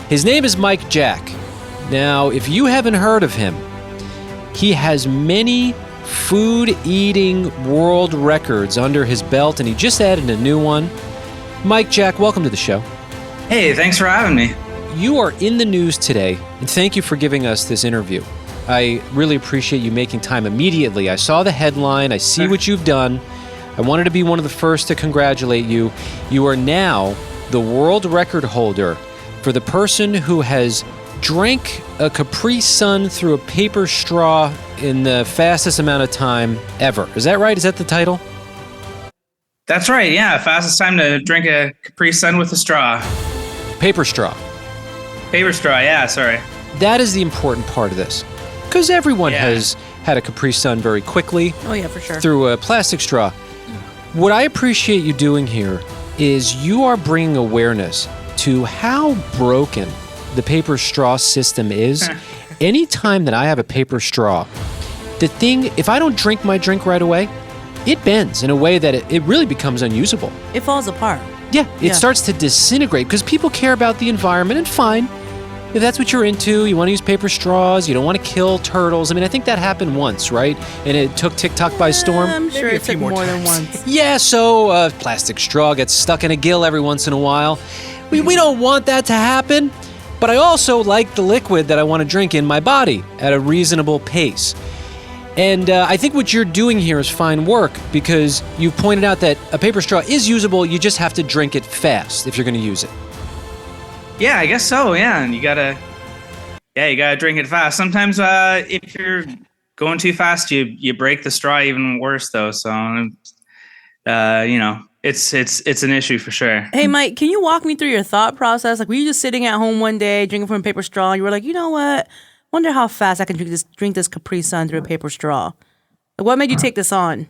His name is Mike Jack. Now, if you haven't heard of him, he has many food-eating world records under his belt, and he just added a new one. Mike Jack, welcome to the show. Hey, thanks for having me. You are in the news today, and thank you for giving us this interview. I really appreciate you making time immediately. I saw the headline. I see what you've done. I wanted to be one of the first to congratulate you. You are now the world record holder for the person who has drank a Capri Sun through a paper straw in the fastest amount of time ever. Is that right? Is that the title? That's right, yeah. Fastest time to drink a Capri Sun with a straw. Paper straw. Paper straw, yeah, sorry. That is the important part of this. Because everyone has had a Capri Sun very quickly. Oh, yeah, for sure. Through a plastic straw. What I appreciate you doing here is you are bringing awareness to how broken the paper straw system is. Anytime that I have a paper straw, the thing, if I don't drink my drink right away, it bends in a way that it really becomes unusable. It falls apart. Yeah, it starts to disintegrate because people care about the environment, and fine. If that's what you're into, you want to use paper straws, you don't want to kill turtles. I mean, I think that happened once, right? And it took TikTok by storm. I'm sure it took more than once. Yeah, so a plastic straw gets stuck in a gill every once in a while. We don't want that to happen, but I also like the liquid that I want to drink in my body at a reasonable pace. And I think what you're doing here is fine work because you've pointed out that a paper straw is usable, you just have to drink it fast if you're going to use it. Yeah, I guess so, yeah. And you gotta drink it fast. Sometimes if you're going too fast, you break the straw even worse though. So, it's an issue for sure. Hey, Mike, can you walk me through your thought process? Like, were you just sitting at home one day drinking from a paper straw and you were like, you know what? Wonder how fast I can drink this Capri Sun through a paper straw. Like, what made you take this on?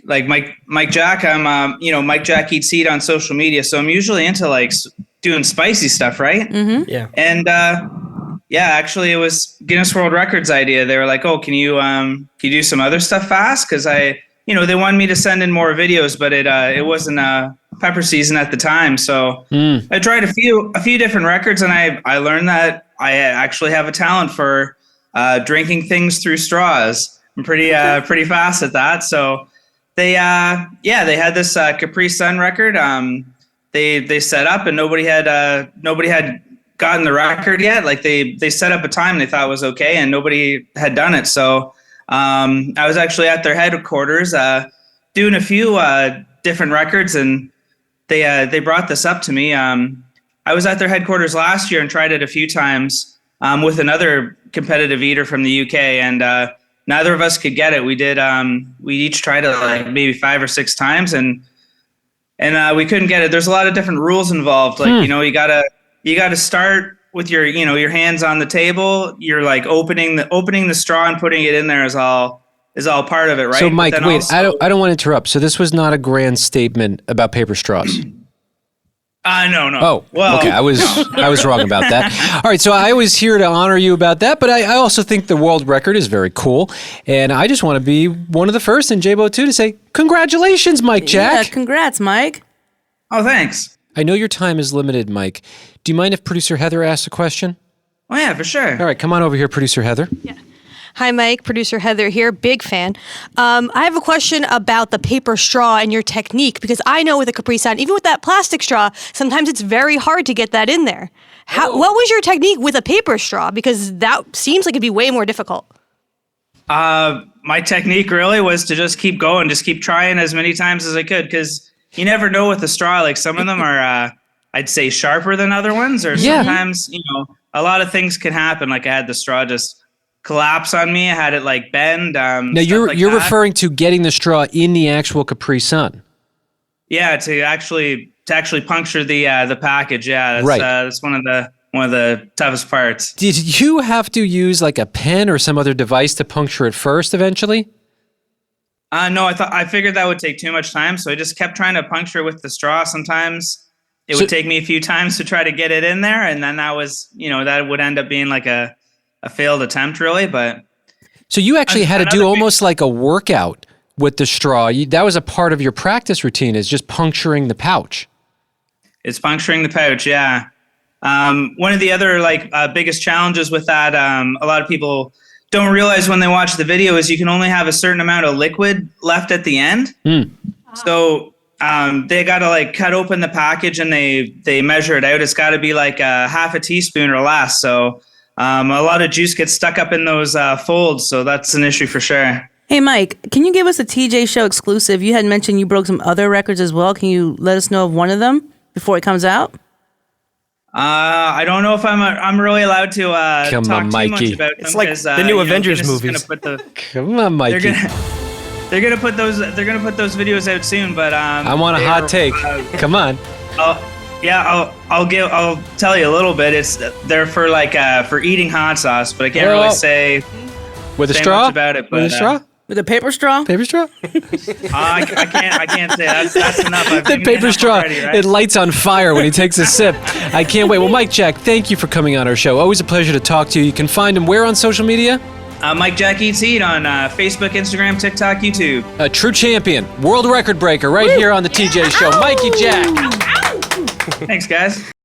Like Mike Jack, I'm Mike Jack Eats Eat on social media, so I'm usually into like doing spicy stuff, right? Mm-hmm. Yeah. And actually, it was Guinness World Records idea. They were like, "Oh, can you do some other stuff fast?" Because they wanted me to send in more videos, but it wasn't pepper season at the time, so I tried a few different records, and I learned that I actually have a talent for drinking things through straws. I'm pretty fast at that, so. They had this Capri Sun record. They set up and nobody had gotten the record yet. Like they set up a time they thought was okay and nobody had done it. So I was actually at their headquarters doing a few different records, and they brought this up to me. I was at their headquarters last year and tried it a few times with another competitive eater from the UK, and neither of us could get it. We did. We each tried it like maybe 5 or 6 times, and we couldn't get it. There's a lot of different rules involved. Like you gotta start with your hands on the table. You're like opening the straw and putting it in there is all part of it, right? So Mike, wait, I don't want to interrupt. So this was not a grand statement about paper straws. No. Oh, well, okay. I was wrong about that. All right, so I was here to honor you about that, but I also think the world record is very cool, and I just want to be one of the first, and J-Bo too, to say congratulations, Mike Jack. Yeah, congrats, Mike. Oh, thanks. I know your time is limited, Mike. Do you mind if producer Heather asks a question? Oh yeah, for sure. All right, come on over here, producer Heather. Yeah. Hi, Mike. Producer Heather here. Big fan. I have a question about the paper straw and your technique, because I know with a Capri Sun, even with that plastic straw, sometimes it's very hard to get that in there. What was your technique with a paper straw? Because that seems like it'd be way more difficult. My technique really was to just keep going, just keep trying as many times as I could, because you never know with the straw. Like some of them are, I'd say, sharper than other ones, or sometimes, a lot of things can happen. Like I had the straw just collapse on me. I had it like bend. Now you're referring to getting the straw in the actual Capri Sun. Yeah, to actually puncture the package. Yeah, that's, right. That's one of the toughest parts. Did you have to use like a pen or some other device to puncture it first eventually? No, I figured that would take too much time, so I just kept trying to puncture with the straw. Sometimes it would take me a few times to try to get it in there, and then that would end up being like a failed attempt, really. But so you actually had to do almost like a workout with the straw. That was a part of your practice routine, is just puncturing the pouch. It's puncturing the pouch. Yeah. One of the other biggest challenges with that, a lot of people don't realize when they watch the video is you can only have a certain amount of liquid left at the end. So they got to cut open the package and they measure it out. It's got to be half a teaspoon or less. So a lot of juice gets stuck up in those folds. So that's an issue for sure. Hey, Mike, can you give us a TJ Show exclusive? You had mentioned you broke some other records as well. Can you let us know of one of them before it comes out? I don't know if I'm really allowed to talk too much about them. It's like the new Avengers movies. Come on, Mikey. They're gonna put those videos out soon, but I want a hot take. Come on. I'll tell you a little bit. They're for eating hot sauce, but I can't really say with a straw much about it. But, with a straw. With a paper straw? Paper straw? I can't say that's enough. The paper straw, already, right? It lights on fire when he takes a sip. I can't wait. Well, Mike Jack, thank you for coming on our show. Always a pleasure to talk to you. You can find him where on social media? Mike Jack Eats Heat on Facebook, Instagram, TikTok, YouTube. A true champion, world record breaker right here on the TJ Show. Mikey Jack. Thanks, guys.